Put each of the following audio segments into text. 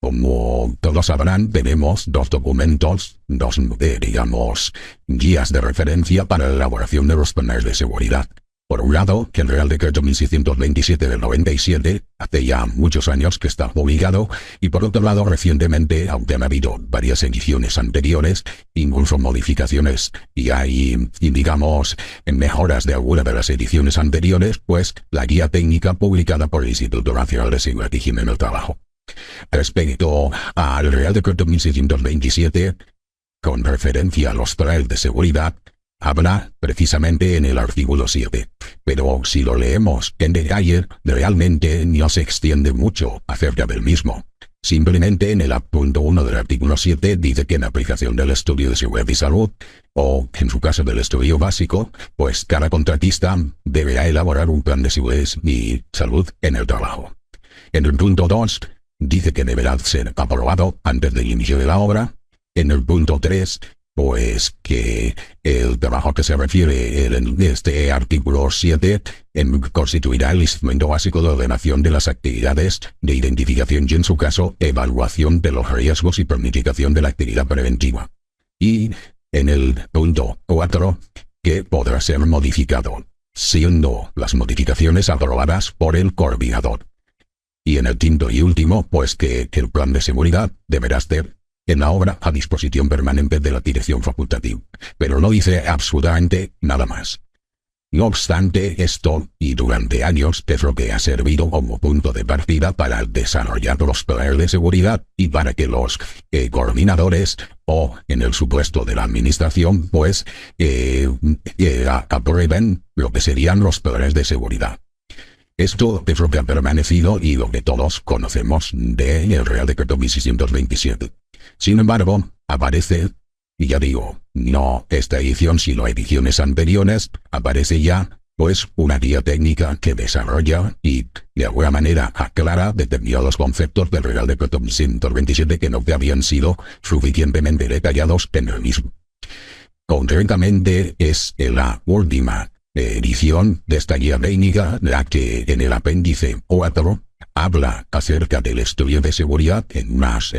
Como todos sabrán, tenemos dos documentos, digamos, guías de referencia para la elaboración de los planes de seguridad. Por un lado, el Real Decreto 1627 del 97, hace ya muchos años que está publicado, y por otro lado, recientemente, aunque han habido varias ediciones anteriores, incluso modificaciones, y hay, digamos, mejoras de alguna de las ediciones anteriores, pues la guía técnica publicada por el Instituto Nacional de Seguridad y Higiene en el Trabajo. Respecto al Real Decreto 1627, con referencia a los planes de seguridad, habla precisamente en el artículo 7, pero si lo leemos en detalle, realmente no se extiende mucho acerca del mismo. Simplemente en el punto 1 del artículo 7 dice que en aplicación del estudio de seguridad y salud, o en su caso del estudio básico, pues cada contratista deberá elaborar un plan de seguridad y salud en el trabajo. En el punto 2, dice que deberá ser aprobado antes del inicio de la obra. En el punto 3, pues que el trabajo que se refiere en este artículo 7 constituirá el instrumento básico de ordenación de las actividades de identificación y, en su caso, evaluación de los riesgos y planificación de la actividad preventiva. Y en el punto 4, que podrá ser modificado, siendo las modificaciones aprobadas por el coordinador. Y en el quinto y último, pues que el plan de seguridad deberá estar en la obra a disposición permanente de la dirección facultativa, pero no dice absolutamente nada más. No obstante esto, y durante años, es lo que ha servido como punto de partida para desarrollar los planes de seguridad y para que los coordinadores, o en el supuesto de la administración, pues aprueben lo que serían los planes de seguridad. Esto es lo que ha permanecido y lo que todos conocemos del Real Decreto 1627. Sin embargo, aparece, y ya digo, no esta edición sino ediciones anteriores, aparece ya, pues, una guía técnica que desarrolla y, de alguna manera, aclara determinados conceptos del Real Decreto 1627 que no habían sido suficientemente detallados en el mismo. Concretamente, es la última edición de esta guía técnica, la que en el apéndice 4 habla acerca del estudio de seguridad en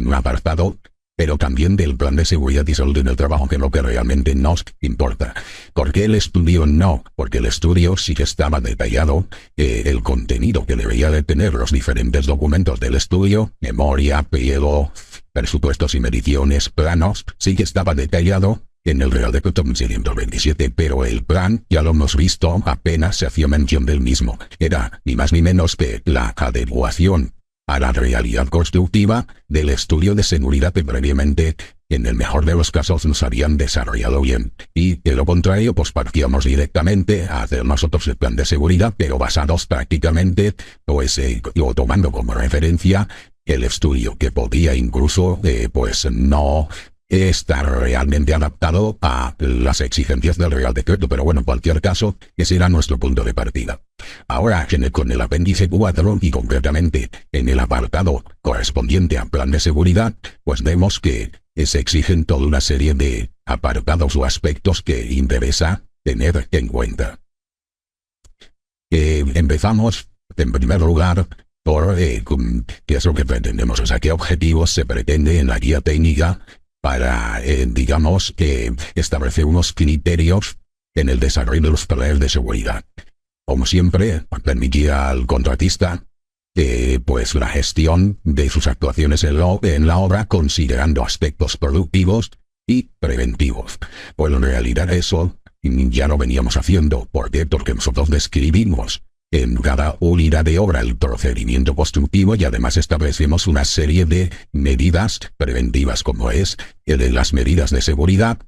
un apartado, pero también del plan de seguridad y salud en el trabajo, que es lo que realmente nos importa. ¿Por qué el estudio no? Porque el estudio sí que estaba detallado, el contenido que debería de tener los diferentes documentos del estudio, memoria, pliego, presupuestos y mediciones, planos, sí que estaba detallado en el Real Decreto 1627, pero el plan, ya lo hemos visto, apenas se hacía mención del mismo. Era ni más ni menos que la adecuación a la realidad constructiva del estudio de seguridad que previamente, en el mejor de los casos, nos habían desarrollado bien. Y de lo contrario, pues partíamos directamente a hacer nosotros el plan de seguridad, pero basados prácticamente, pues, o tomando como referencia el estudio, que podía incluso, pues, no estar realmente adaptado a las exigencias del Real Decreto, pero bueno, en cualquier caso, ese era nuestro punto de partida. Ahora, con el apéndice 4 y concretamente en el apartado correspondiente al plan de seguridad, pues vemos que se exigen toda una serie de apartados o aspectos que interesa tener en cuenta. Empezamos, en primer lugar, por qué es lo que pretendemos, o sea, qué objetivos se pretende en la guía técnica para, digamos, establecer unos criterios en el desarrollo de los planes de seguridad. Como siempre, permitir al contratista, pues, la gestión de sus actuaciones en la obra, considerando aspectos productivos y preventivos. Pues en realidad eso ya lo veníamos haciendo, porque nosotros describimos en cada unidad de obra el procedimiento constructivo y además establecemos una serie de medidas preventivas, como es las medidas de seguridad,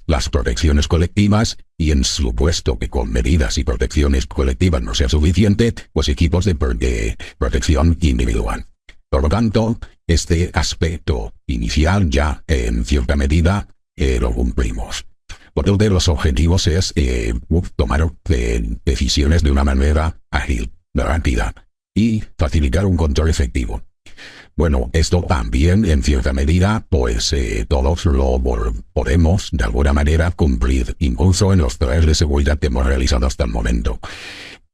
las protecciones colectivas y, en supuesto que con medidas y protecciones colectivas no sea suficiente, pues equipos de protección individual. Por lo tanto, este aspecto inicial ya en cierta medida lo cumplimos. Otro de los objetivos es tomar decisiones de una manera ágil, rápida y facilitar un control efectivo. Bueno, esto también en cierta medida, pues todos lo podemos de alguna manera cumplir, incluso en los planes de seguridad que hemos realizado hasta el momento.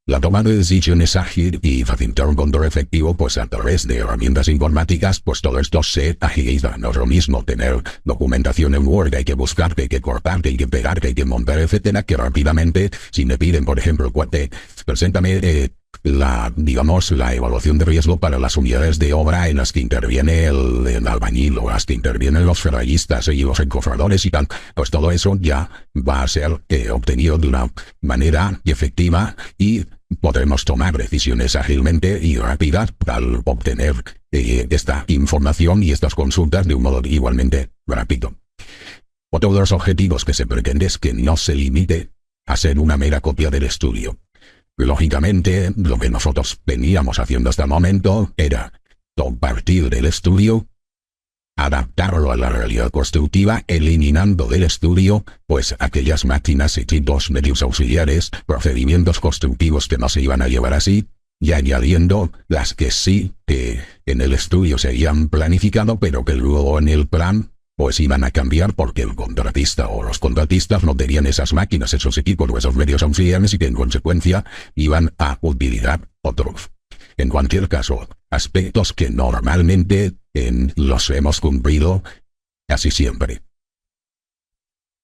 La toma de decisiones ágil y facilitar un control efectivo pues a través de herramientas informáticas, pues todo esto se agiliza. No es lo mismo tener documentación en Word, hay que buscar, hay que cortar, hay que pegar, hay que montar, etcétera, que rápidamente, si me piden, por ejemplo, preséntame la evaluación de riesgo para las unidades de obra en las que interviene el albañil o las que intervienen los ferrallistas y los encofradores y tal, pues todo eso ya va a ser obtenido de una manera efectiva y podremos tomar decisiones ágilmente y rápidas al obtener esta información y estas consultas de un modo igualmente rápido. Otro de los objetivos que se pretende es que no se limite a ser una mera copia del estudio. Lógicamente, lo que nosotros veníamos haciendo hasta el momento era partir del estudio, adaptarlo a la realidad constructiva, eliminando del estudio, pues aquellas máquinas, equipos, medios auxiliares, procedimientos constructivos que no se iban a llevar así, y añadiendo las que sí, que en el estudio se habían planificado, pero que luego en el plan pues iban a cambiar porque el contratista o los contratistas no tenían esas máquinas, esos equipos o esos medios auxiliares y que en consecuencia iban a utilizar otros. En cualquier caso, aspectos que normalmente los hemos cumplido casi siempre.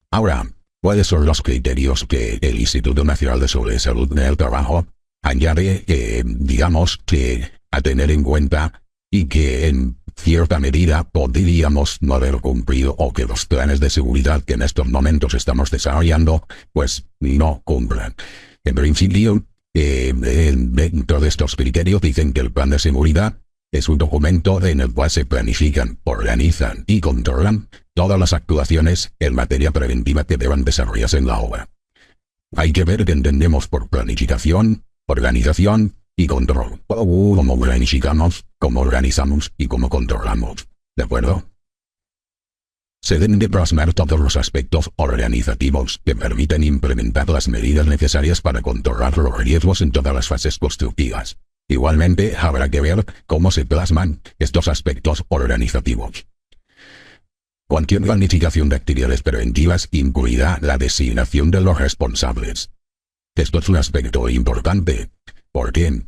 Ahora, ¿cuáles son los criterios que el Instituto Nacional de Seguridad y Salud en el Trabajo añade, que a tener en cuenta y que en cierta medida podríamos no haber cumplido o que los planes de seguridad que en estos momentos estamos desarrollando pues no cumplan? En principio, dentro de estos criterios dicen que el plan de seguridad es un documento en el cual se planifican, organizan y controlan todas las actuaciones en materia preventiva que deban desarrollarse en la obra. Hay que ver qué entendemos por planificación, organización y control. Cómo planificamos, cómo organizamos y cómo controlamos. ¿De acuerdo? Se deben de plasmar todos los aspectos organizativos que permiten implementar las medidas necesarias para controlar los riesgos en todas las fases constructivas. Igualmente, habrá que ver cómo se plasman estos aspectos organizativos. Cualquier planificación de actividades preventivas incluirá la designación de los responsables. Esto es un aspecto importante, porque,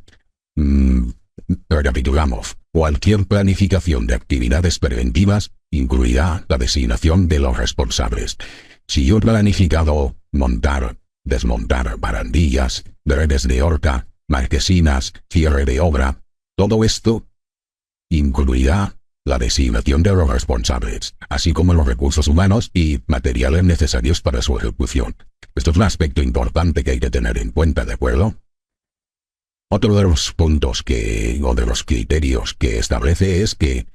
recapitulamos, cualquier planificación de actividades preventivas incluirá la designación de los responsables. Si yo he planificado montar, desmontar barandillas, redes de horca, marquesinas, cierre de obra, todo esto incluirá la designación de los responsables, así como los recursos humanos y materiales necesarios para su ejecución. Esto es un aspecto importante que hay que tener en cuenta, ¿de acuerdo? Otro de los puntos o de los criterios que establece es que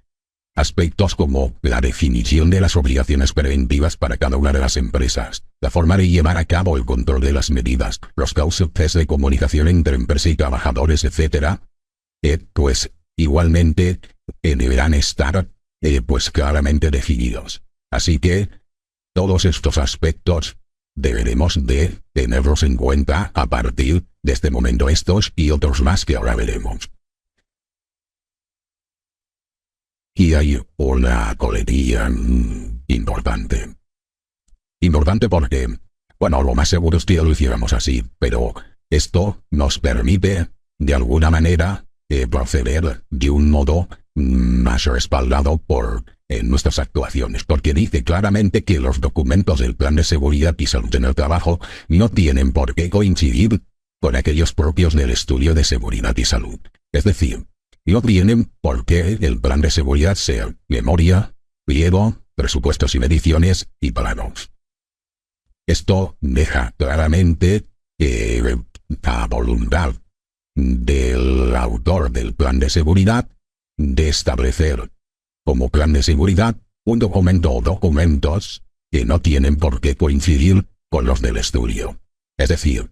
aspectos como la definición de las obligaciones preventivas para cada una de las empresas, la forma de llevar a cabo el control de las medidas, los cauces de comunicación entre empresa y trabajadores, etc., pues igualmente deberán estar pues claramente definidos. Así que todos estos aspectos deberemos de tenerlos en cuenta a partir de este momento, estos y otros más que ahora veremos. Y hay una coletilla importante. Importante porque, bueno, lo más seguro es que lo hiciéramos así, pero esto nos permite, de alguna manera, proceder de un modo más respaldado por nuestras actuaciones, porque dice claramente que los documentos del Plan de Seguridad y Salud en el Trabajo no tienen por qué coincidir con aquellos propios del Estudio de Seguridad y Salud. Es decir, no tienen por qué el Plan de Seguridad ser memoria, pliego, presupuestos y mediciones y planos. Esto deja claramente la voluntad del autor del Plan de Seguridad de establecer como plan de seguridad un documento o documentos que no tienen por qué coincidir con los del estudio. Es decir,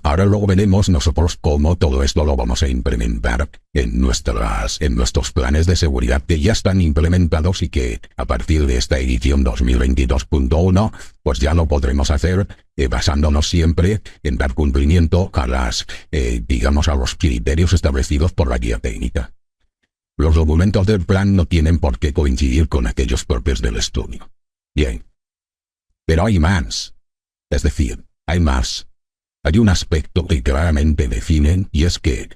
ahora luego veremos nosotros cómo todo esto lo vamos a implementar en nuestros planes de seguridad que ya están implementados y que a partir de esta edición 2022.1 pues ya lo podremos hacer basándonos siempre en dar cumplimiento a a los criterios establecidos por la guía técnica. Los documentos del plan no tienen por qué coincidir con aquellos propios del estudio. Bien. Pero hay más. Es decir, hay más. hay un aspecto que claramente definen y es que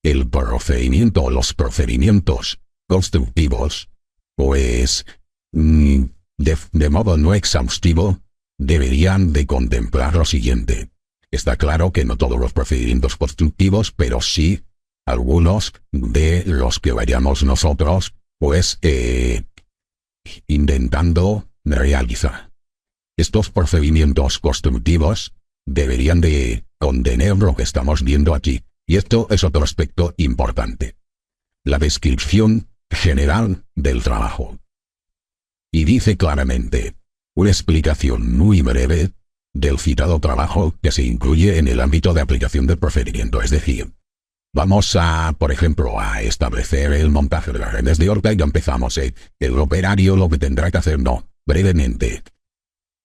el procedimiento o los procedimientos constructivos, pues, de modo no exhaustivo, deberían de contemplar lo siguiente. Está claro que no todos los procedimientos constructivos, pero sí algunos de los que vayamos nosotros, pues, intentando realizar. Estos procedimientos constructivos deberían de contener lo que estamos viendo aquí, y esto es otro aspecto importante. La descripción general del trabajo. Y dice claramente, una explicación muy breve del citado trabajo que se incluye en el ámbito de aplicación del procedimiento, es decir, vamos a, por ejemplo, a establecer el montaje de las redes de horta y ya empezamos. El operario lo que tendrá que hacer, no, brevemente.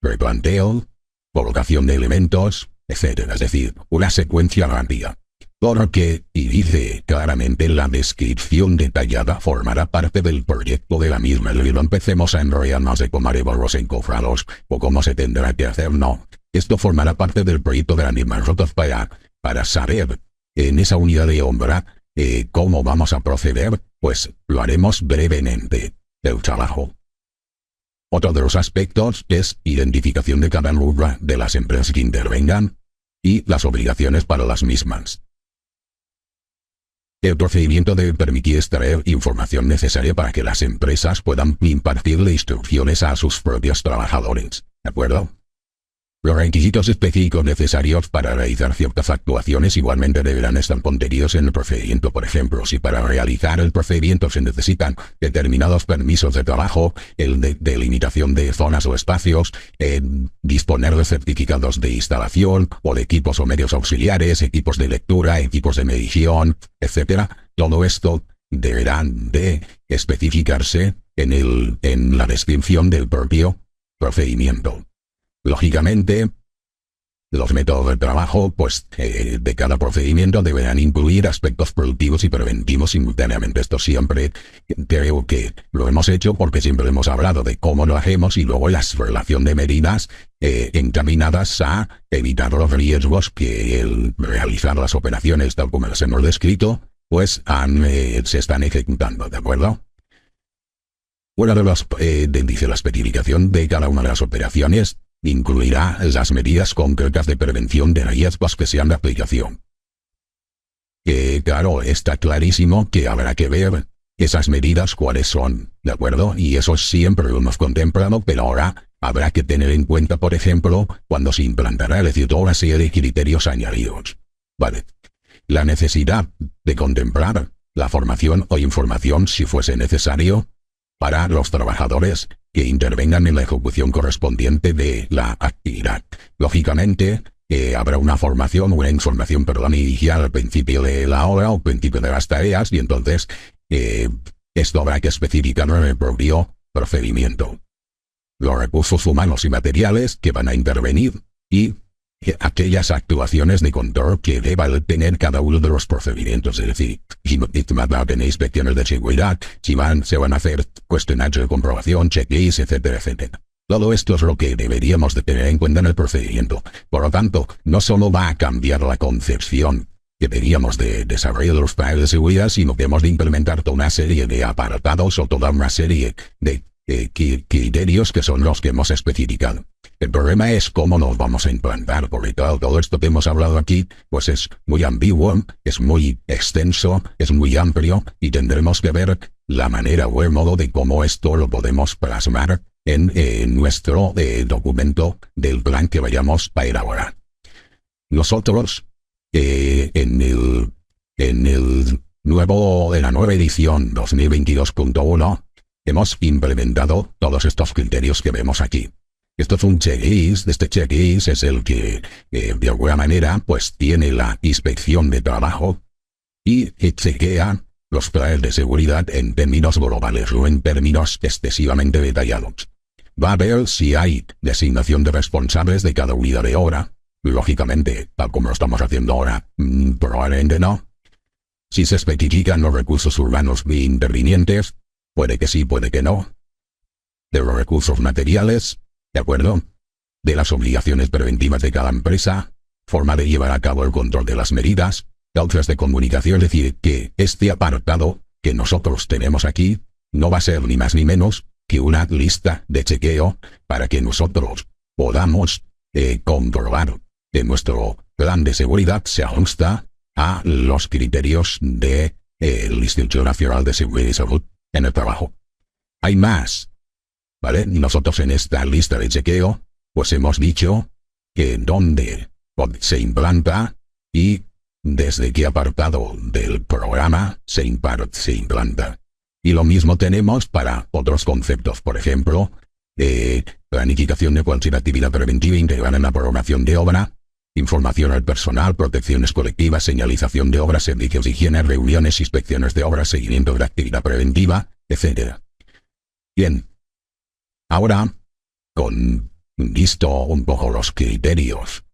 Replanteo, colocación de elementos, etc. Es decir, una secuencia rápida. Porque, y dice claramente, la descripción detallada formará parte del proyecto de la misma. Y no empecemos a enrollarnos de cómo haremos los encofrados o cómo se tendrá que hacer, no. Esto formará parte del proyecto de la misma. Nosotros para saber en esa unidad de obra cómo vamos a proceder, pues lo haremos brevemente, el trabajo. Otro de los aspectos es identificación de cada una de las empresas que intervengan y las obligaciones para las mismas. El procedimiento debe permitir extraer información necesaria para que las empresas puedan impartirle instrucciones a sus propios trabajadores. ¿De acuerdo? Los requisitos específicos necesarios para realizar ciertas actuaciones igualmente deberán estar contenidos en el procedimiento. Por ejemplo, si para realizar el procedimiento se necesitan determinados permisos de trabajo, el de delimitación de zonas o espacios, disponer de certificados de instalación o de equipos o medios auxiliares, equipos de lectura, equipos de medición, etc. Todo esto deberán de especificarse en la descripción del propio procedimiento. Lógicamente, los métodos de trabajo, pues, de cada procedimiento deberán incluir aspectos productivos y preventivos simultáneamente. Esto siempre creo que lo hemos hecho porque siempre hemos hablado de cómo lo hacemos y luego la relación de medidas encaminadas a evitar los riesgos que el realizar las operaciones tal como las hemos descrito, pues se están ejecutando, ¿de acuerdo? Una de las, dice la especificación de cada una de las operaciones, incluirá las medidas concretas de prevención de riesgos que sean de aplicación. Que claro, está clarísimo que habrá que ver esas medidas cuáles son, ¿de acuerdo? Y eso siempre lo hemos contemplado, pero ahora habrá que tener en cuenta, por ejemplo, cuando se implantará, es decir, toda una serie de criterios añadidos. Vale. La necesidad de contemplar la formación o información si fuese necesario para los trabajadores que intervengan en la ejecución correspondiente de la actividad. Lógicamente, habrá una formación, una información, inicial al principio de la obra o al principio de las tareas, y entonces esto habrá que especificarlo en el propio procedimiento. Los recursos humanos y materiales que van a intervenir y aquellas actuaciones de control que deba tener cada uno de los procedimientos, es decir, si van a tener inspecciones de seguridad, si se van a hacer cuestionarios de comprobación, checklists, etcétera, etcétera. Todo esto es lo que deberíamos de tener en cuenta en el procedimiento. Por lo tanto, no solo va a cambiar la concepción que teníamos de desarrollo de los planes de seguridad, sino que hemos de implementar toda una serie de apartados o toda una serie de criterios que son los que hemos especificado. El problema es cómo nos vamos a implantar, porque todo esto que hemos hablado aquí, pues es muy ambiguo, es muy extenso, es muy amplio, y tendremos que ver la manera o el modo de cómo esto lo podemos plasmar en nuestro documento del plan que vayamos a elaborar. Nosotros, en la nueva edición 2022.1, hemos implementado todos estos criterios que vemos aquí. Esto es un checklist. Este checklist es el que, de alguna manera, pues tiene la inspección de trabajo y chequea los planes de seguridad en términos globales o en términos excesivamente detallados. Va a ver si hay designación de responsables de cada unidad de obra. Lógicamente, tal como lo estamos haciendo ahora, probablemente no. Si se especifican los recursos urbanos intervinientes, puede que sí, puede que no. De los recursos materiales, ¿de acuerdo? De las obligaciones preventivas de cada empresa, forma de llevar a cabo el control de las medidas, causas de comunicación, es decir, que este apartado que nosotros tenemos aquí no va a ser ni más ni menos que una lista de chequeo para que nosotros podamos comprobar que nuestro plan de seguridad se ajusta a los criterios del Instituto Nacional de Seguridad y Salud en el Trabajo. Hay más, ¿vale? Nosotros en esta lista de chequeo, pues hemos dicho que dónde se implanta y desde qué apartado del programa se implanta. Y lo mismo tenemos para otros conceptos, por ejemplo, planificación de cualquier actividad preventiva integral en la programación de obra, información al personal, protecciones colectivas, señalización de obras, servicios de higiene, reuniones, inspecciones de obras, seguimiento de la actividad preventiva, etc. Bien, ahora, con visto un poco los criterios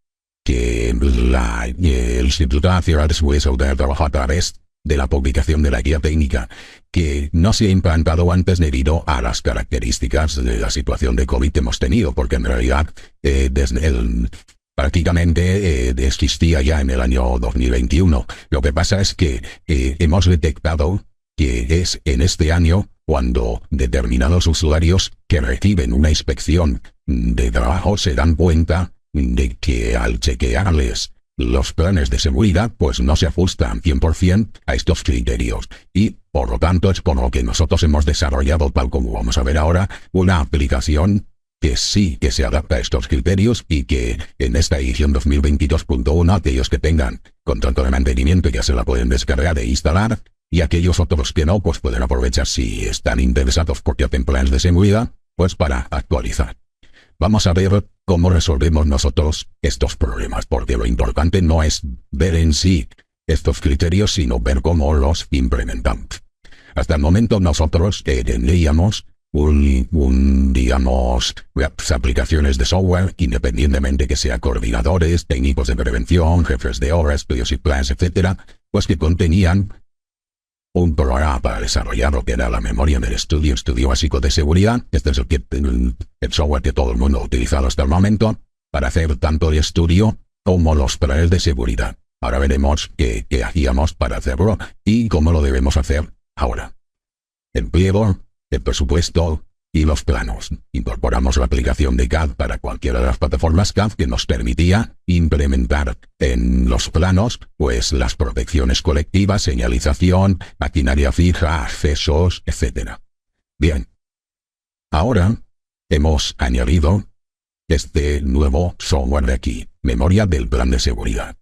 que el Instituto Nacional de Seguridad y Salud del Trabajo a través de la publicación de la guía técnica, que no se ha implantado antes debido a las características de la situación de COVID que hemos tenido, porque en realidad prácticamente existía ya en el año 2021. Lo que pasa es que hemos detectado que es en este año cuando determinados usuarios que reciben una inspección de trabajo se dan cuenta de que al chequearles los planes de seguridad pues no se ajustan 100% a estos criterios y por lo tanto es por lo que nosotros hemos desarrollado, tal como vamos a ver ahora, una aplicación que sí que se adapta a estos criterios y que en esta edición 2022.1 aquellos que tengan contrato de mantenimiento ya se la pueden descargar e instalar y aquellos otros que no pues pueden aprovechar si están interesados porque hacen planes de seguridad pues para actualizar. Vamos a ver cómo resolvemos nosotros estos problemas, porque lo importante no es ver en sí estos criterios, sino ver cómo los implementamos. Hasta el momento nosotros tendríamos digamos, aplicaciones de software, independientemente que sean coordinadores, técnicos de prevención, jefes de obra, estudios y planes, etcétera, pues que contenían un programa para desarrollar lo que era la memoria del estudio básico de seguridad. Este es el software que todo el mundo ha utilizado hasta el momento para hacer tanto el estudio como los planes de seguridad. Ahora veremos qué hacíamos para hacerlo y cómo lo debemos hacer ahora. El pliego, el presupuesto y los planos. Incorporamos la aplicación de CAD para cualquiera de las plataformas CAD que nos permitía implementar en los planos pues las protecciones colectivas, señalización, maquinaria fija, accesos, etc. Bien, ahora hemos añadido este nuevo software de aquí, memoria del plan de seguridad,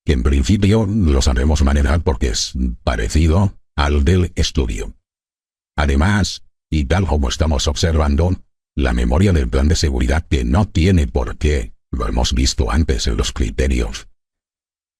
que en principio lo sabemos manejar porque es parecido al del estudio. Además, y tal como estamos observando, la memoria del plan de seguridad que no tiene por qué, lo hemos visto antes en los criterios,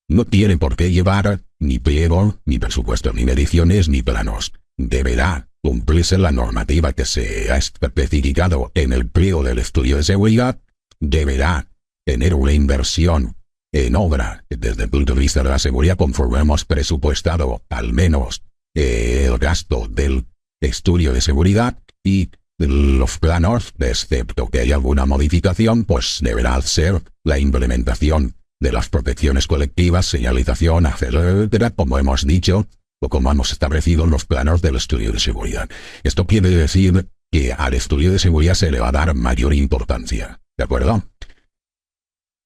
no tiene por qué llevar ni pliego, ni presupuesto, ni mediciones, ni planos. Deberá cumplirse la normativa que se ha especificado en el pliego del estudio de seguridad, deberá tener una inversión en obra desde el punto de vista de la seguridad conforme hemos presupuestado al menos el gasto del estudio de seguridad y los planos, excepto que haya alguna modificación, pues deberá ser la implementación de las protecciones colectivas, señalización, etcétera, como hemos dicho, o como hemos establecido en los planos del estudio de seguridad. Esto quiere decir que al estudio de seguridad se le va a dar mayor importancia, ¿de acuerdo?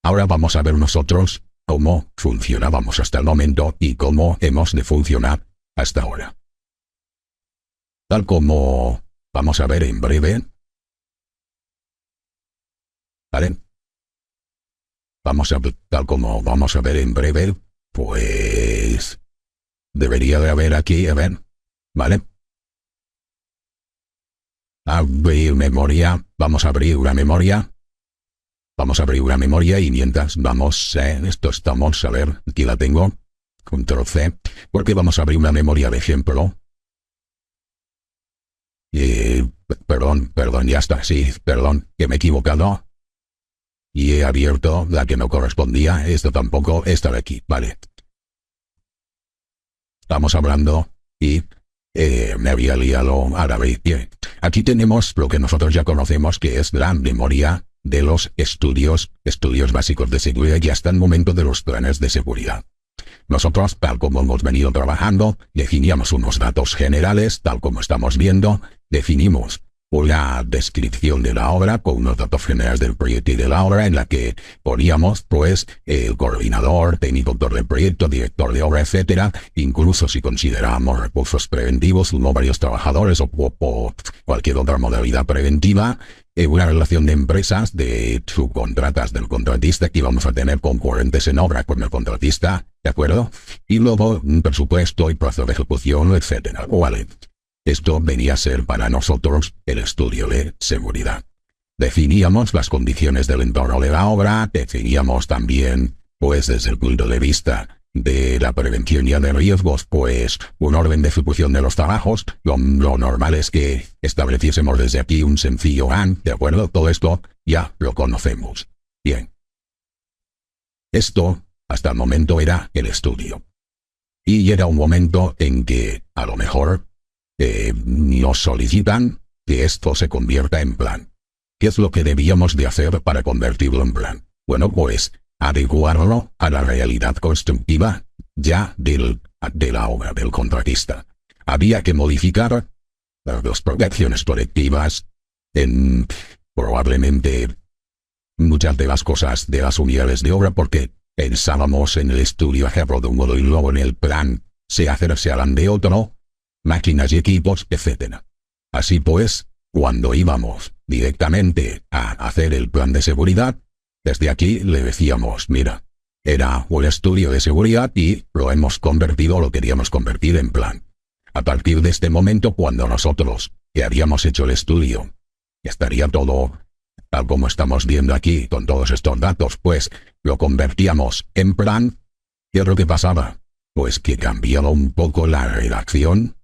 Ahora vamos a ver nosotros cómo funcionábamos hasta el momento y cómo hemos de funcionar hasta ahora. Tal como vamos a ver en breve, ¿vale? Tal como vamos a ver en breve, pues debería de haber aquí, a ver, ¿vale? Abrir memoria, vamos a abrir una memoria. Vamos a abrir una memoria y mientras vamos, esto estamos, a ver, aquí la tengo, Control C, porque vamos a abrir una memoria de ejemplo. Perdón, ya está, sí, perdón, que me he equivocado. Y he abierto la que no correspondía, esto tampoco, esta de aquí, vale. Estamos hablando y me había liado, ahora veis. Aquí tenemos lo que nosotros ya conocemos que es la memoria de los estudios básicos de seguridad y hasta el momento de los planes de seguridad. Nosotros, tal como hemos venido trabajando, definíamos unos datos generales, tal como estamos viendo, definimos una descripción de la obra con unos datos generales del proyecto y de la obra en la que poníamos, pues, el coordinador, técnico del proyecto, director de obra, etcétera, incluso si consideramos recursos preventivos, uno o varios trabajadores o cualquier otra modalidad preventiva, una relación de empresas, de subcontratas del contratista que íbamos a tener concurrentes en obra con el contratista, ¿de acuerdo? Y luego un presupuesto y plazo de ejecución, etcétera. Vale. Esto venía a ser para nosotros el estudio de seguridad. Definíamos las condiciones del entorno de la obra, definíamos también, pues desde el punto de vista de la prevención y de riesgos, pues un orden de ejecución de los trabajos. Lo normal es que estableciésemos desde aquí un sencillo AN, ¿de acuerdo? Todo esto ya lo conocemos. Bien. Esto, hasta el momento, era el estudio. Y era un momento en que, a lo mejor, nos solicitan que esto se convierta en plan. ¿Qué es lo que debíamos de hacer para convertirlo en plan? Bueno, pues adecuarlo a la realidad constructiva ya de la obra del contratista. Había que modificar las protecciones colectivas en probablemente muchas de las cosas de las unidades de obra porque pensábamos en el estudio hacerlo de un modo y luego en el plan se harán de otro, máquinas y equipos, etc. Así pues, cuando íbamos directamente a hacer el plan de seguridad, desde aquí le decíamos, mira, era un estudio de seguridad y lo hemos convertido, lo queríamos convertir en plan. A partir de este momento, cuando nosotros, que habíamos hecho el estudio, estaría todo tal como estamos viendo aquí, con todos estos datos, pues lo convertíamos en plan. ¿Qué es lo que pasaba? Pues que cambiaba un poco la redacción,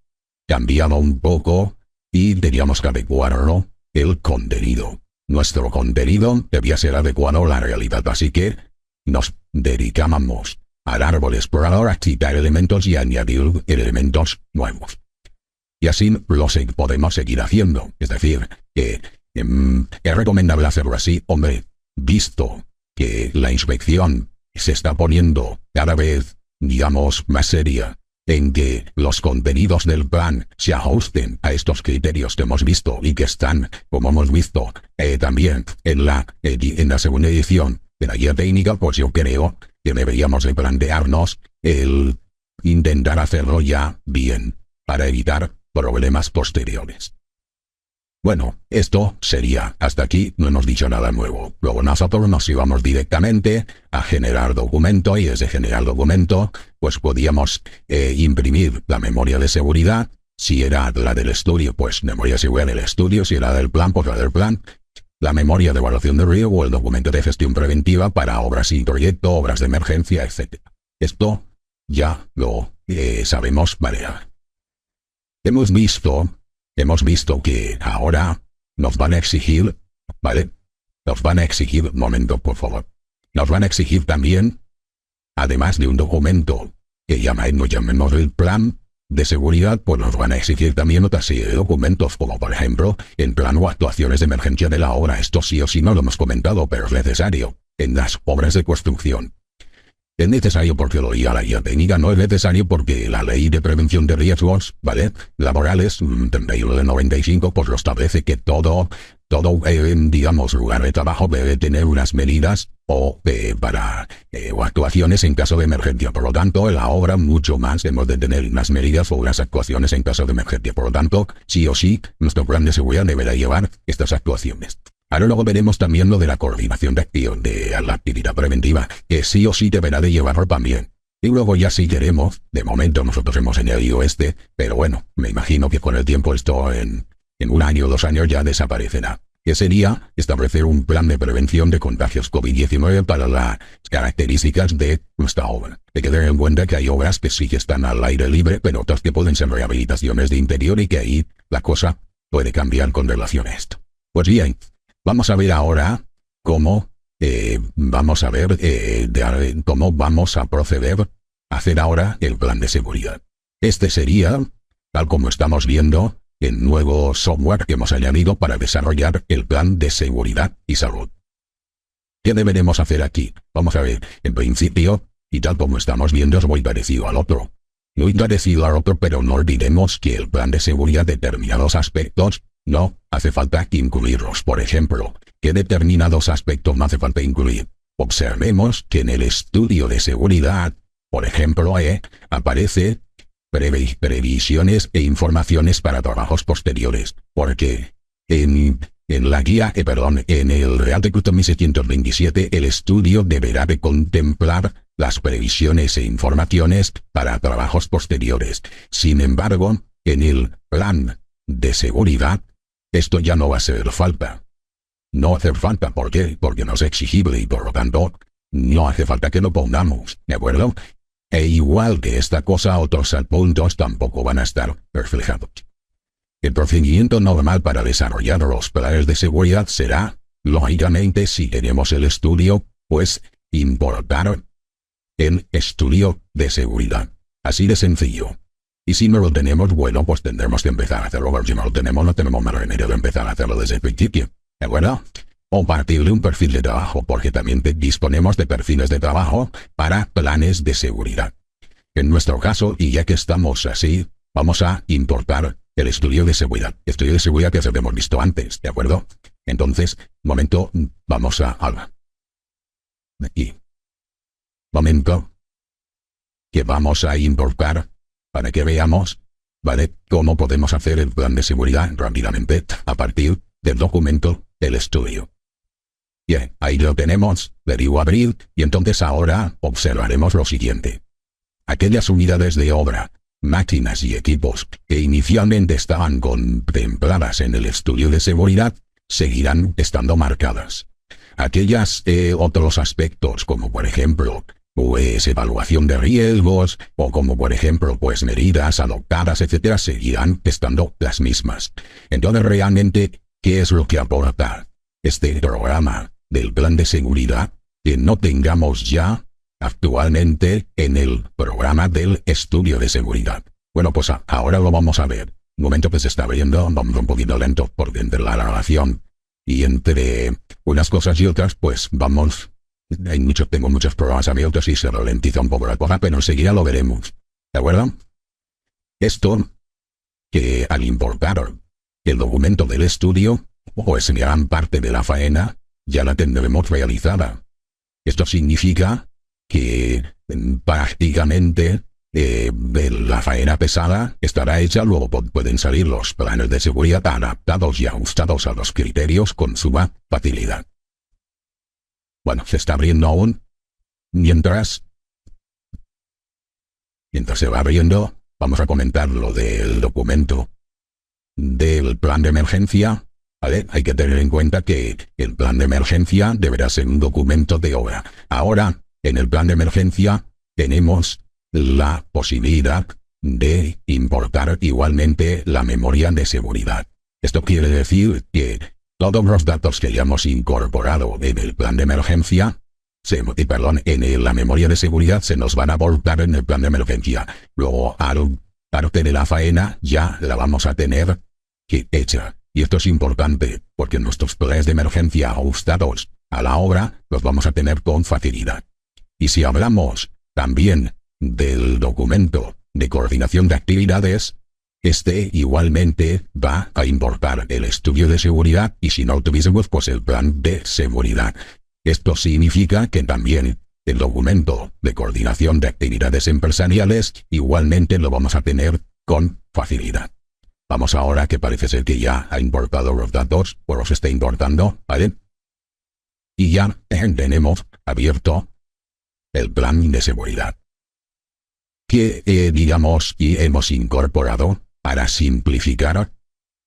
cambiaba un poco y teníamos que adecuarlo el contenido. Nuestro contenido debía ser adecuado a la realidad, así que nos dedicábamos al árbol explorador a quitar elementos y añadir elementos nuevos. Y así podemos seguir haciendo. Es decir, que es recomendable hacerlo así, hombre, visto que la inspección se está poniendo cada vez, digamos, más seria, en que los contenidos del plan se ajusten a estos criterios que hemos visto y que están, como hemos visto, también en la segunda edición de la guía técnica, pues yo creo que deberíamos de plantearnos el intentar hacerlo ya bien, para evitar problemas posteriores. Bueno, esto sería, hasta aquí no hemos dicho nada nuevo. Luego nosotros nos íbamos directamente a generar documento y desde generar documento, pues podíamos imprimir la memoria de seguridad. Si era la del estudio, pues memoria de seguridad del estudio. Si era del plan, pues la del plan. La memoria de evaluación de riesgo o el documento de gestión preventiva para obras sin proyecto, obras de emergencia, etc. Esto ya lo sabemos, vale. Hemos visto que ahora nos van a exigir, ¿vale? Nos van a exigir, un momento, por favor. Nos van a exigir también, además de un documento que llamemos el plan de seguridad, pues nos van a exigir también otra serie de documentos, como por ejemplo, en plan o actuaciones de emergencia de la obra. Esto sí o sí no lo hemos comentado, pero es necesario en las obras de construcción. Es necesario porque lo diga la guía técnica, no es necesario porque la ley de prevención de riesgos, ¿vale? Laborales, 31 de 95, pues lo establece que todo, digamos, lugar de trabajo debe tener unas medidas o actuaciones en caso de emergencia. Por lo tanto, en la obra mucho más hemos de tener unas medidas o unas actuaciones en caso de emergencia. Por lo tanto, sí o sí, nuestro plan de seguridad deberá llevar estas actuaciones. Ahora luego veremos también lo de la coordinación de acción de la actividad preventiva, que sí o sí deberá de llevarlo también. Y luego ya si queremos, de momento nosotros hemos añadido pero bueno, me imagino que con el tiempo esto en 1 año o 2 años ya desaparecerá. Que sería establecer un plan de prevención de contagios COVID-19 para las características de nuestra obra. Hay que tener en cuenta que hay obras que sí que están al aire libre, pero otras que pueden ser rehabilitaciones de interior y que ahí la cosa puede cambiar con relación a esto. Pues bien, vamos a ver ahora cómo vamos a proceder a hacer ahora el plan de seguridad. Este sería, tal como estamos viendo, el nuevo software que hemos añadido para desarrollar el plan de seguridad y salud. ¿Qué deberemos hacer aquí? Vamos a ver, en principio, y tal como estamos viendo es muy parecido al otro. Muy parecido al otro, pero no olvidemos que el plan de seguridad determinados aspectos, no hace falta incluirlos. Por ejemplo, ¿qué determinados aspectos no hace falta incluir? Observemos que en el estudio de seguridad, por ejemplo, aparece previsiones e informaciones para trabajos posteriores, porque en la guía, en el Real Decreto 1627, el estudio deberá de contemplar las previsiones e informaciones para trabajos posteriores. Sin embargo, en el plan de seguridad, esto ya no va a hacer falta. No hace falta, ¿por qué? Porque no es exigible y por lo tanto, no hace falta que lo pongamos, ¿de acuerdo? E igual que esta cosa, otros puntos tampoco van a estar reflejados. El procedimiento normal para desarrollar los planes de seguridad será, lógicamente, si tenemos el estudio, pues importar el estudio de seguridad. Así de sencillo. Y si no lo tenemos, bueno, pues tendremos que empezar a hacerlo. Pero si no lo tenemos, no tenemos más remedio de empezar a hacerlo desde el principio. ¿De acuerdo? O partir de un perfil de trabajo, porque también disponemos de perfiles de trabajo para planes de seguridad. En nuestro caso, y ya que estamos así, vamos a importar el estudio de seguridad. Estudio de seguridad que hemos visto antes, ¿de acuerdo? Entonces, momento, vamos a aquí. Momento que vamos a importar para que veamos, ¿vale? Cómo podemos hacer el plan de seguridad rápidamente a partir del documento del estudio. Bien, ahí lo tenemos, le digo abrir, y entonces ahora observaremos lo siguiente. Aquellas unidades de obra, máquinas y equipos que inicialmente estaban contempladas en el estudio de seguridad seguirán estando marcadas. Aquellas otros aspectos, como por ejemplo, pues evaluación de riesgos, o como por ejemplo, pues medidas adoptadas, etcétera, seguirán estando las mismas. Entonces, realmente, ¿qué es lo que aporta este programa del plan de seguridad que no tengamos ya actualmente en el programa del estudio de seguridad? Bueno, pues ahora lo vamos a ver. Un momento que se está viendo, vamos un poquito lento porque entre la relación y entre unas cosas y otras, pues vamos, tengo muchos programas abiertos y se ralentiza un poco la cosa, pero enseguida lo veremos. ¿De acuerdo? Esto, que al importar el documento del estudio, pues gran parte de la faena ya la tendremos realizada. Esto significa que prácticamente la faena pesada estará hecha, luego pueden salir los planes de seguridad adaptados y ajustados a los criterios con suma facilidad. Bueno, se está abriendo aún. Mientras se va abriendo, vamos a comentar lo del documento del plan de emergencia. ¿Vale? Hay que tener en cuenta que el plan de emergencia deberá ser un documento de obra. Ahora, en el plan de emergencia tenemos la posibilidad de importar igualmente la memoria de seguridad. Esto quiere decir que todos los datos que hayamos incorporado en el plan de emergencia, en la memoria de seguridad se nos van a aportar en el plan de emergencia. Luego, parte de la faena ya la vamos a tener hecha. Y esto es importante, porque nuestros planes de emergencia ajustados a la obra los vamos a tener con facilidad. Y si hablamos también del documento de coordinación de actividades, este igualmente va a importar el estudio de seguridad y si no lo tuviésemos, pues el plan de seguridad. Esto significa que también el documento de coordinación de actividades empresariales igualmente lo vamos a tener con facilidad. Vamos ahora, que parece ser que ya ha importado los datos, o los está importando, ¿vale? Y ya tenemos abierto el plan de seguridad, que digamos y hemos incorporado para simplificar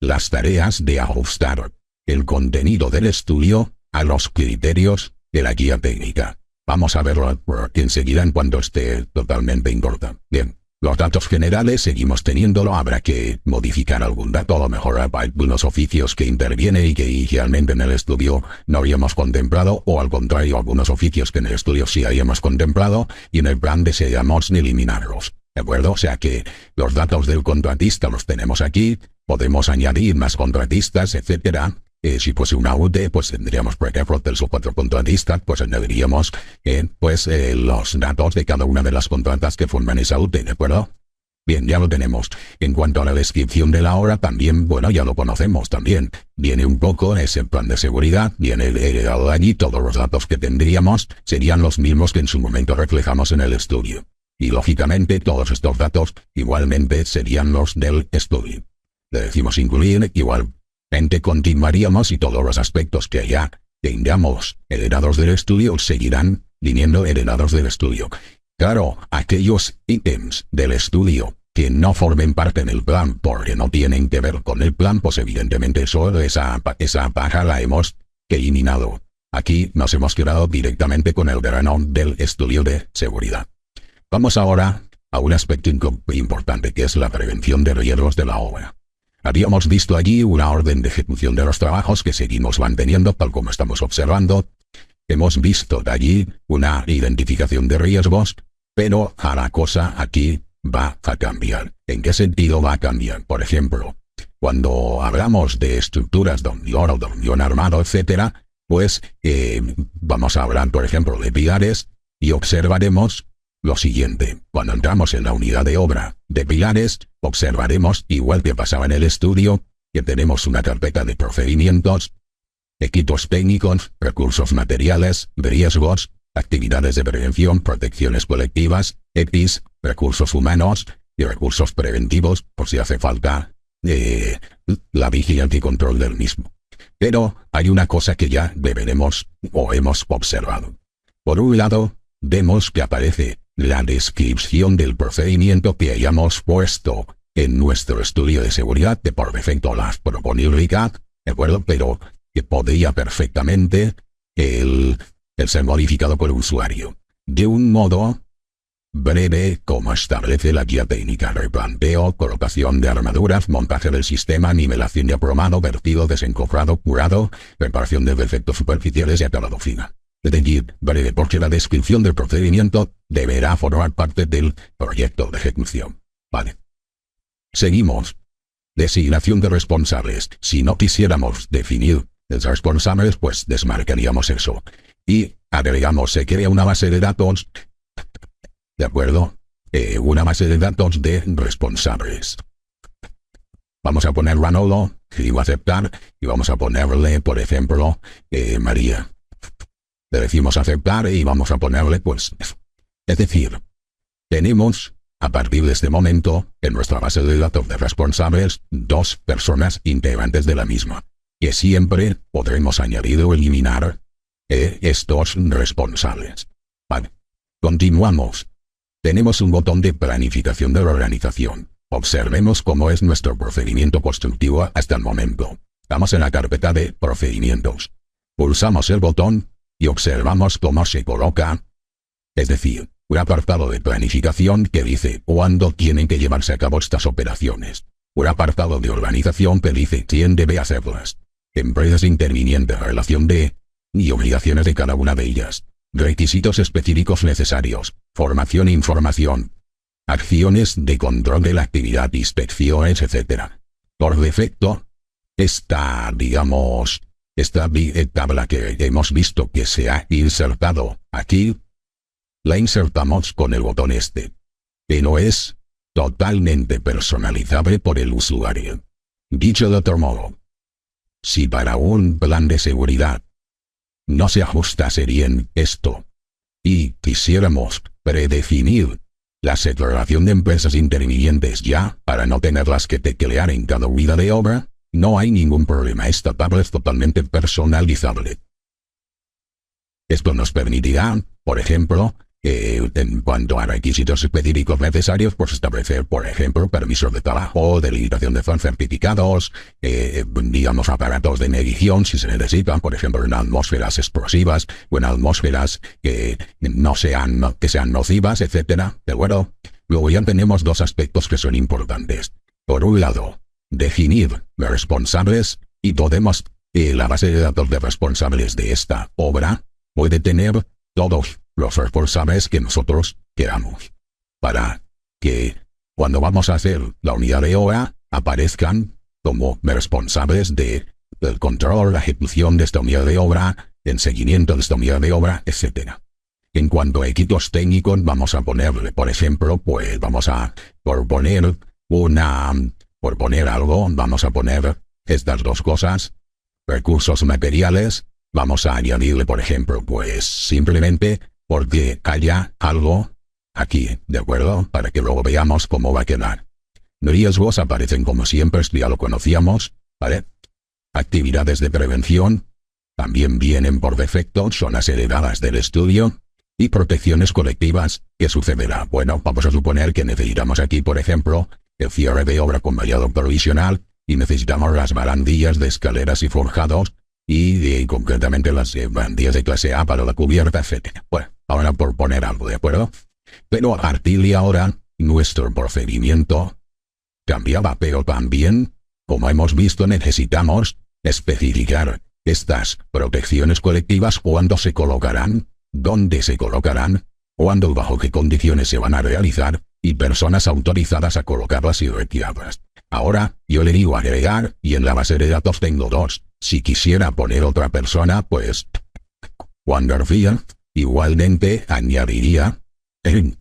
las tareas de ajustar el contenido del estudio a los criterios de la guía técnica. Vamos a verlo enseguida en cuanto esté totalmente importado. Bien. Los datos generales seguimos teniéndolo, habrá que modificar algún dato, a lo mejor hay algunos oficios que intervienen y que inicialmente en el estudio no habíamos contemplado, o al contrario, algunos oficios que en el estudio sí habíamos contemplado y en el plan deseamos eliminarlos. ¿De acuerdo? O sea que los datos del contratista los tenemos aquí, podemos añadir más contratistas, etcétera, Si fuese una UD, pues tendríamos, por ejemplo, del su 4 contratistas, pues añadiríamos los datos de cada una de las contratas que forman esa UD, ¿de acuerdo? Bien, ya lo tenemos. En cuanto a la descripción de la obra, también, bueno, ya lo conocemos también. Viene un poco ese plan de seguridad, viene heredado allí, todos los datos que tendríamos serían los mismos que en su momento reflejamos en el estudio. Y lógicamente todos estos datos igualmente serían los del estudio. Le decimos incluir, igualmente continuaríamos y todos los aspectos que ya tengamos heredados del estudio seguirán viniendo heredados del estudio. Claro, aquellos ítems del estudio que no formen parte del plan porque no tienen que ver con el plan, pues evidentemente esa paja la hemos eliminado. Aquí nos hemos quedado directamente con el terreno del estudio de seguridad. Vamos ahora a un aspecto importante que es la prevención de riesgos de la obra. Habíamos visto allí una orden de ejecución de los trabajos que seguimos manteniendo tal como estamos observando. Hemos visto de allí una identificación de riesgos, pero a la cosa aquí va a cambiar. ¿En qué sentido va a cambiar? Por ejemplo, cuando hablamos de estructuras de unión armado, etc., pues vamos a hablar, por ejemplo, de pilares y observaremos lo siguiente. Cuando entramos en la unidad de obra de pilares, observaremos, igual que pasaba en el estudio, que tenemos una carpeta de procedimientos, equipos técnicos, recursos materiales, riesgos, actividades de prevención, protecciones colectivas, EPIs, recursos humanos y recursos preventivos, por si hace falta la vigilancia y control del mismo. Pero hay una cosa que ya deberemos o hemos observado. Por un lado, vemos que aparece la descripción del procedimiento que hayamos puesto en nuestro estudio de seguridad, que por defecto las propone URICAD, ¿de acuerdo? Pero que podría perfectamente el ser modificado por el usuario. De un modo breve, como establece la guía técnica: replanteo, colocación de armaduras, montaje del sistema, nivelación de aprobado, vertido, desencofrado, curado, reparación de defectos superficiales y acabado final. Es decir, breve porque la descripción del procedimiento deberá formar parte del proyecto de ejecución. Vale. Seguimos. Designación de responsables. Si no quisiéramos definir los responsables, pues desmarcaríamos eso. Y agregamos, se crea una base de datos, ¿de acuerdo? Una base de datos de responsables. Vamos a poner Ranolo, y va a aceptar, y vamos a ponerle, por ejemplo, María. Le decimos aceptar y vamos a ponerle, pues, es decir, tenemos, a partir de este momento, en nuestra base de datos de responsables, 2 personas integrantes de la misma, que siempre podremos añadir o eliminar estos responsables. Vale. Continuamos. Tenemos un botón de planificación de la organización. Observemos cómo es nuestro procedimiento constructivo hasta el momento. Estamos en la carpeta de procedimientos. Pulsamos el botón y observamos cómo se coloca, es decir, un apartado de planificación que dice cuándo tienen que llevarse a cabo estas operaciones. Un apartado de organización que dice quién debe hacerlas. Empresas intervinientes, relación de y obligaciones de cada una de ellas. Requisitos específicos necesarios. Formación e información. Acciones de control de la actividad, inspecciones, etc. Por defecto, esta tabla que hemos visto que se ha insertado aquí, la insertamos con el botón pero es totalmente personalizable por el usuario. Dicho de otro modo, si para un plan de seguridad no se ajustase bien esto y quisiéramos predefinir la separación de empresas intervinientes ya para no tenerlas que teclear en cada unidad de obra, no hay ningún problema. Esta tabla es totalmente personalizable. Esto nos permitirá, por ejemplo, en cuanto a requisitos específicos necesarios, pues establecer, por ejemplo, permisos de trabajo, delimitación de zonas, certificados, digamos aparatos de medición si se necesitan, por ejemplo, en atmósferas explosivas o en atmósferas que sean nocivas, etcétera. ¿De acuerdo? Luego ya tenemos 2 aspectos que son importantes. Por un lado, definir los responsables y podemos, la base de datos de responsables de esta obra puede tener todos los responsables que nosotros queramos, para que cuando vamos a hacer la unidad de obra aparezcan como responsables de el control, la ejecución de esta unidad de obra, el seguimiento de esta unidad de obra, etc. En cuanto a equipos técnicos, vamos a ponerle, por ejemplo, pues vamos a, por poner algo, vamos a poner estas dos cosas. Recursos materiales, vamos a añadirle, por ejemplo, pues simplemente porque haya algo aquí, ¿de acuerdo? Para que luego veamos cómo va a quedar. Riesgos aparecen como siempre, esto ya lo conocíamos, ¿vale? Actividades de prevención también vienen por defecto, son las heredadas del estudio. Y protecciones colectivas, ¿qué sucederá? Bueno, vamos a suponer que necesitamos aquí, por ejemplo, el cierre de obra con vallado provisional, y necesitamos las barandillas de escaleras y forjados, y concretamente las barandillas de clase A para la cubierta, etc. Bueno, ahora por poner algo, ¿de acuerdo? Pero a partir de ahora, nuestro procedimiento cambiaba, pero también, como hemos visto, necesitamos especificar estas protecciones colectivas, cuándo se colocarán, dónde se colocarán, cuándo y bajo qué condiciones se van a realizar, y personas autorizadas a colocarlas y retirarlas. Ahora, yo le digo agregar, y en la base de datos tengo dos. Si quisiera poner otra persona, pues Juan García, igualmente añadiría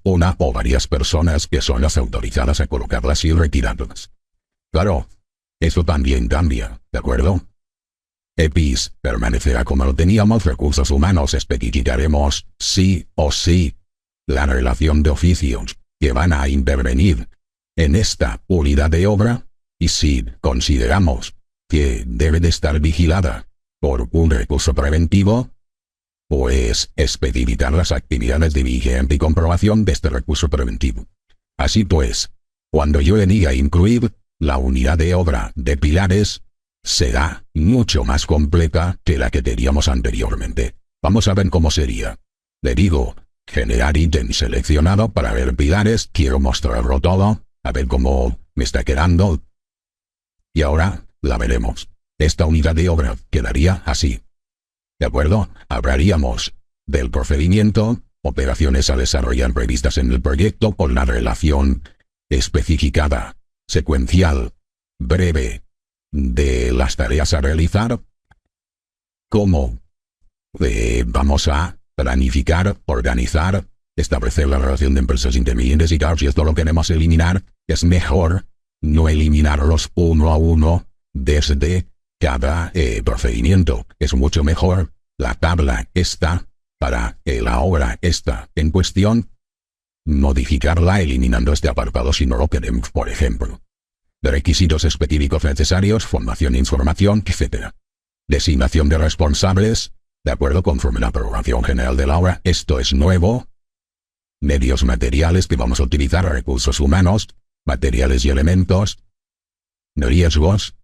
una o varias personas que son las autorizadas a colocarlas y retirarlas. Claro, eso también cambia, ¿de acuerdo? EPIs permanecerá como lo teníamos. Recursos humanos, especificaremos sí o sí la relación de oficios que van a intervenir en esta unidad de obra, y si consideramos que debe de estar vigilada por un recurso preventivo, pues especificar las actividades de vigilancia y comprobación de este recurso preventivo. Así pues, cuando yo le diga incluir la unidad de obra de pilares, será mucho más completa que la que teníamos anteriormente. Vamos a ver cómo sería. Le digo, generar ítem seleccionado para ver pilares, quiero mostrarlo todo, a ver cómo me está quedando. Y ahora la veremos. Esta unidad de obra quedaría así. ¿De acuerdo? Hablaríamos del procedimiento, operaciones a desarrollar previstas en el proyecto con la relación especificada, secuencial, breve, de las tareas a realizar, cómo vamos a planificar, organizar, establecer la relación de empresas intermitentes y tal. Si esto lo queremos eliminar, es mejor no eliminarlos uno a uno desde cada procedimiento. Es mucho mejor la tabla esta para la obra esta en cuestión, modificarla eliminando este apartado si no lo queremos, por ejemplo. De requisitos específicos necesarios, formación e información, etc. Designación de responsables, de acuerdo conforme la programación general de la obra. Esto es nuevo. Medios materiales que vamos a utilizar, recursos humanos, materiales y elementos. Riesgos,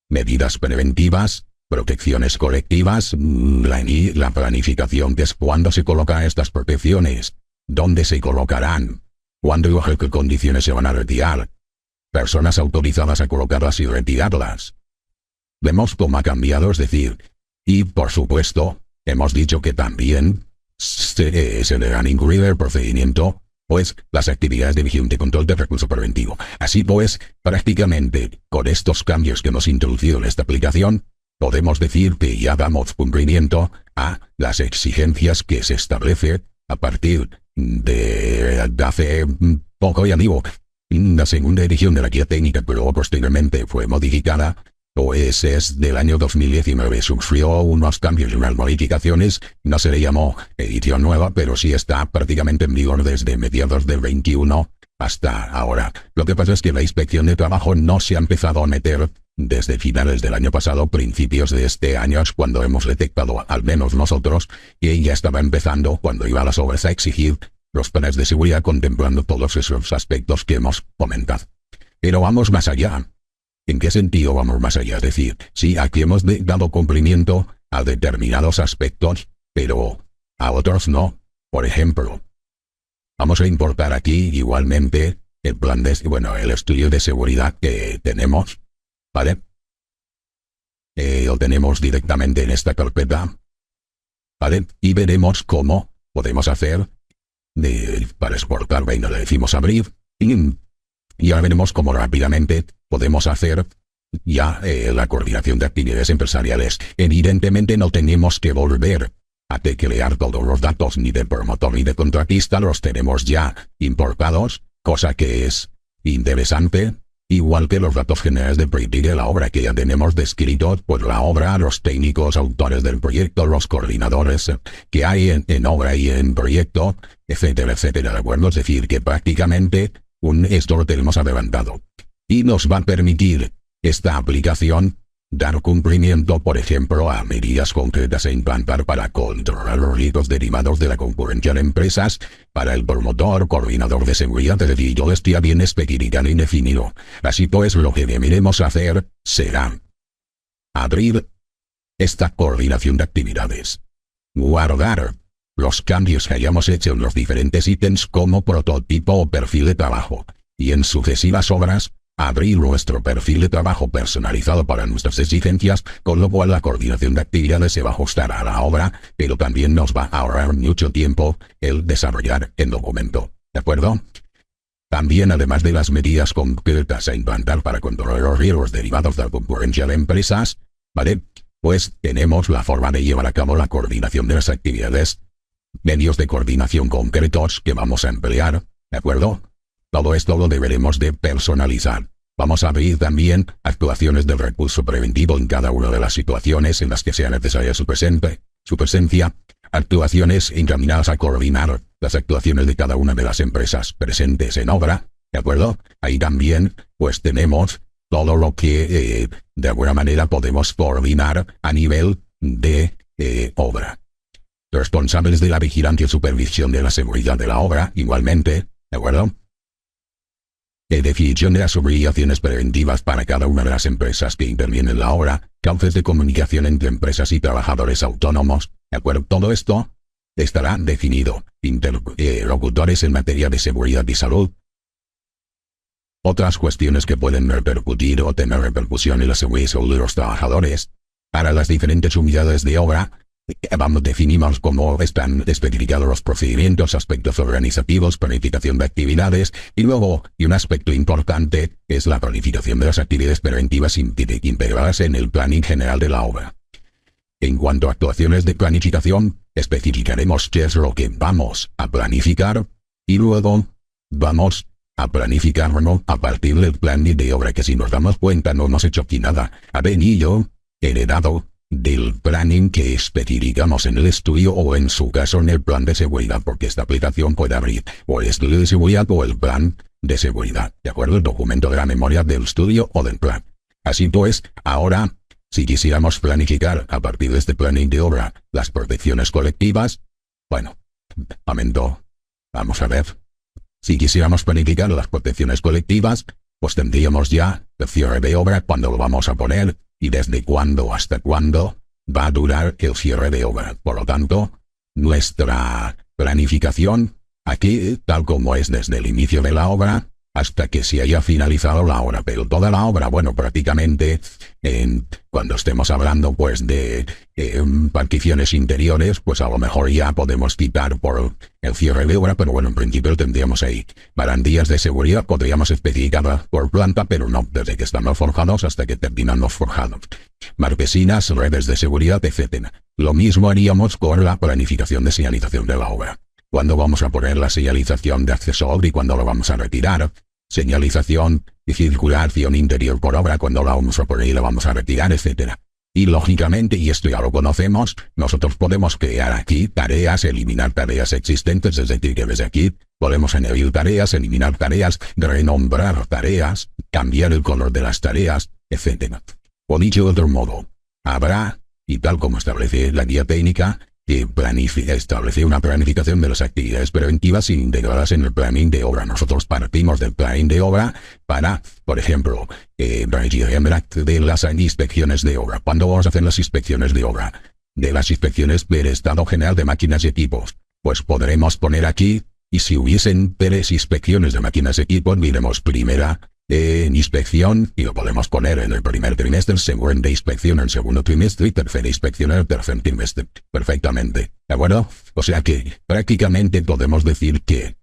medidas preventivas, protecciones colectivas, la planificación, que es cuándo se colocan estas protecciones, dónde se colocarán, cuándo y bajo qué condiciones se van a retirar, personas autorizadas a colocarlas y retirarlas. Vemos cómo ha cambiado, es decir, y por supuesto, hemos dicho que también se deberán incluir el procedimiento, pues, las actividades de vigilancia y control de recurso preventivo. Así pues, prácticamente, con estos cambios que hemos introducido en esta aplicación, podemos decir que ya damos cumplimiento a las exigencias que se establece a partir de hace poco, ya digo, la segunda edición de la guía técnica, pero posteriormente fue modificada, pues es del año 2019, sufrió unos cambios y unas modificaciones, no se le llamó edición nueva, pero sí está prácticamente en vigor desde mediados del 21 hasta ahora. Lo que pasa es que la inspección de trabajo no se ha empezado a meter desde finales del año pasado, principios de este año, es cuando hemos detectado, al menos nosotros, que ya estaba empezando, cuando iba a las obras, a exigir los planes de seguridad contemplando todos esos aspectos que hemos comentado. Pero vamos más allá. ¿En qué sentido vamos más allá? Es decir, sí, aquí hemos dado cumplimiento a determinados aspectos, pero a otros no. Por ejemplo, vamos a importar aquí igualmente el plan de, el estudio de seguridad que tenemos, ¿vale? Lo tenemos directamente en esta carpeta, ¿vale? Y veremos cómo podemos hacer para exportar, le decimos abrir, y ahora veremos cómo rápidamente podemos hacer ya la coordinación de actividades empresariales. Evidentemente no tenemos que volver a teclear todos los datos ni de promotor ni de contratista, los tenemos ya importados, cosa que es interesante, igual que los datos generales del proyecto y de la obra que ya tenemos descritos por la obra, los técnicos, autores del proyecto, los coordinadores que hay en obra y en proyecto, etcétera, etcétera, ¿de acuerdo? Es decir, que prácticamente esto lo tenemos adelantado. Y nos va a permitir esta aplicación dar cumplimiento, por ejemplo, a medidas concretas a implantar para controlar los riesgos derivados de la concurrencia de empresas para el promotor, coordinador de seguridad, es decir, todo esto ya bien especificado y definido. Así pues, lo que deberemos hacer será abrir esta coordinación de actividades, guardar los cambios que hayamos hecho en los diferentes ítems como prototipo o perfil de trabajo, y en sucesivas obras, abrir nuestro perfil de trabajo personalizado para nuestras exigencias, con lo cual la coordinación de actividades se va a ajustar a la obra, pero también nos va a ahorrar mucho tiempo el desarrollar el documento. ¿De acuerdo? También, además de las medidas concretas a implantar para controlar los riesgos derivados de la concurrencia de empresas, ¿vale? Pues tenemos la forma de llevar a cabo la coordinación de las actividades, medios de coordinación concretos que vamos a emplear, ¿de acuerdo? Todo esto lo deberemos de personalizar. Vamos a abrir también actuaciones del recurso preventivo en cada una de las situaciones en las que sea necesaria su presencia, actuaciones encaminadas a coordinar las actuaciones de cada una de las empresas presentes en obra, ¿de acuerdo? Ahí también, pues tenemos todo lo que de alguna manera podemos coordinar a nivel de obra. Responsables de la vigilancia y supervisión de la seguridad de la obra, igualmente, ¿de acuerdo? Definición de las obligaciones preventivas para cada una de las empresas que intervienen en la obra, cauces de comunicación entre empresas y trabajadores autónomos, ¿de acuerdo? Todo esto estará definido. Interlocutores en materia de seguridad y salud. Otras cuestiones que pueden repercutir o tener repercusión en la seguridad y salud de los trabajadores. Para las diferentes unidades de obra, definimos cómo están especificados los procedimientos, aspectos organizativos, planificación de actividades, y luego, y un aspecto importante, es la planificación de las actividades preventivas integradas en el planning general de la obra. En cuanto a actuaciones de planificación, especificaremos qué es lo que vamos a planificar, y luego vamos a planificarlo a partir del planning de obra, que si nos damos cuenta no hemos hecho aquí nada. Ha venido heredado del planning que especificamos en el estudio o en su caso en el plan de seguridad, porque esta aplicación puede abrir o el estudio de seguridad o el plan de seguridad, ¿de acuerdo? El documento de la memoria del estudio o del plan. Así pues, ahora, si quisiéramos planificar a partir de este planning de obra las protecciones colectivas, bueno, vamos a ver. Si quisiéramos planificar las protecciones colectivas, pues tendríamos ya el cierre de obra, cuándo lo vamos a poner, y desde cuándo hasta cuándo va a durar el cierre de obra. Por lo tanto, nuestra planificación aquí, tal como es desde el inicio de la obra hasta que se haya finalizado la obra, pero toda la obra, bueno, prácticamente, cuando estemos hablando pues de particiones interiores, pues a lo mejor ya podemos quitar por el cierre de obra, pero bueno, en principio tendríamos ahí barandillas de seguridad, podríamos especificarlas por planta, pero no, desde que están los forjados hasta que terminan los forjados. Marquesinas, redes de seguridad, etc. Lo mismo haríamos con la planificación de señalización de la obra. ¿Cuándo vamos a poner la señalización de acceso a obra y cuándo lo vamos a retirar? Señalización y circulación interior por obra, cuando la vamos a poner y la vamos a retirar, etc. Y lógicamente, y esto ya lo conocemos, nosotros podemos crear aquí tareas, eliminar tareas existentes, es decir, que desde aquí podemos añadir tareas, eliminar tareas, renombrar tareas, cambiar el color de las tareas, etc. O dicho de otro modo, habrá, y tal como establece la guía técnica, que establece una planificación de las actividades preventivas integradas en el planning de obra. Nosotros partimos del planning de obra para, por ejemplo, de las inspecciones de obra. ¿Cuándo vamos a hacer las inspecciones de obra? De las inspecciones del estado general de máquinas y equipos. Pues podremos poner aquí, y si hubiesen 3 inspecciones de máquinas y equipos, diremos primera inspección, y lo podemos poner en el primer trimestre, segunda inspección en el segundo trimestre y tercera inspección en el tercer trimestre. Perfectamente, ¿de acuerdo? O sea que prácticamente podemos decir que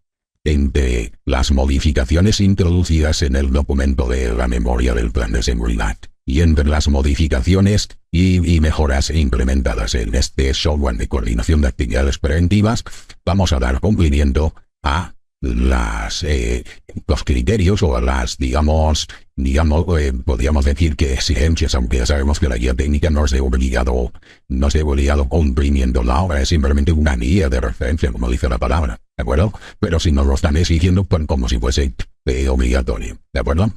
entre las modificaciones introducidas en el documento de la memoria del plan de seguridad y entre las modificaciones y mejoras implementadas en este software de coordinación de actividades preventivas, vamos a dar cumplimiento a los criterios o a las, podríamos decir que exigencias, aunque ya sabemos que la guía técnica no se ha obligado cumplimiento. La obra es simplemente una guía de referencia, como dice la palabra, ¿de acuerdo? Pero si nos lo están exigiendo, pues como si fuese obligatorio, ¿de acuerdo?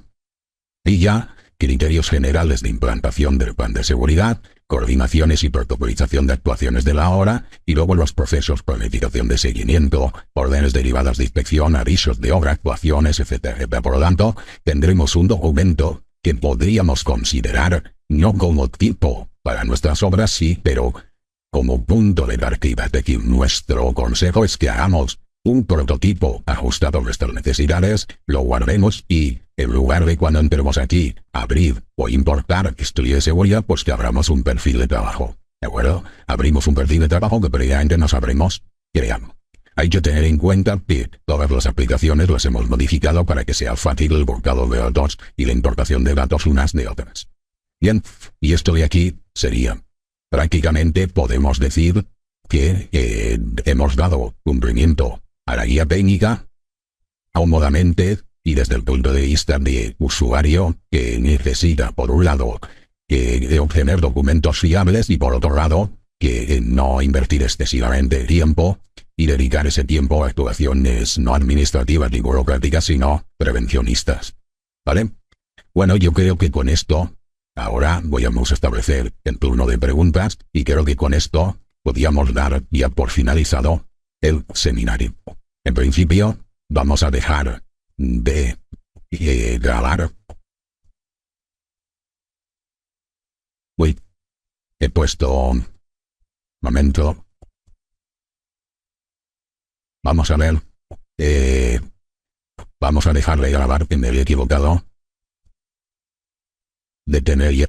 Y ya, criterios generales de implantación del plan de seguridad, coordinaciones y protocolización de actuaciones de la obra, y luego los procesos, planificación de seguimiento, órdenes derivadas de inspección, avisos de obra, actuaciones, etc. Por lo tanto, tendremos un documento que podríamos considerar no como tipo para nuestras obras, sí, pero como punto de partida. De aquí nuestro consejo es que hagamos un prototipo ajustado a nuestras necesidades, lo guardemos y, en lugar de cuando entremos aquí, abrir o importar estudio de seguridad, pues que abramos un perfil de trabajo. ¿De acuerdo? Abrimos un perfil de trabajo que previamente nos habremos creado. Hay que tener en cuenta que todas las aplicaciones las hemos modificado para que sea fácil el volcado de datos y la importación de datos unas de otras. Bien, y esto de aquí sería, prácticamente podemos decir que hemos dado cumplimiento a la guía técnica, cómodamente y desde el punto de vista de usuario que necesita, por un lado, de obtener documentos fiables y por otro lado, que no invertir excesivamente tiempo y dedicar ese tiempo a actuaciones no administrativas ni burocráticas, sino prevencionistas. ¿Vale? Bueno, yo creo que con esto, ahora vamos a establecer el turno de preguntas y creo que con esto podríamos dar ya por finalizado el seminario. En principio, vamos a dejar de grabar. Uy, he puesto... Momento. Vamos a ver. Vamos a dejar de grabar, que me había equivocado. Detener ya.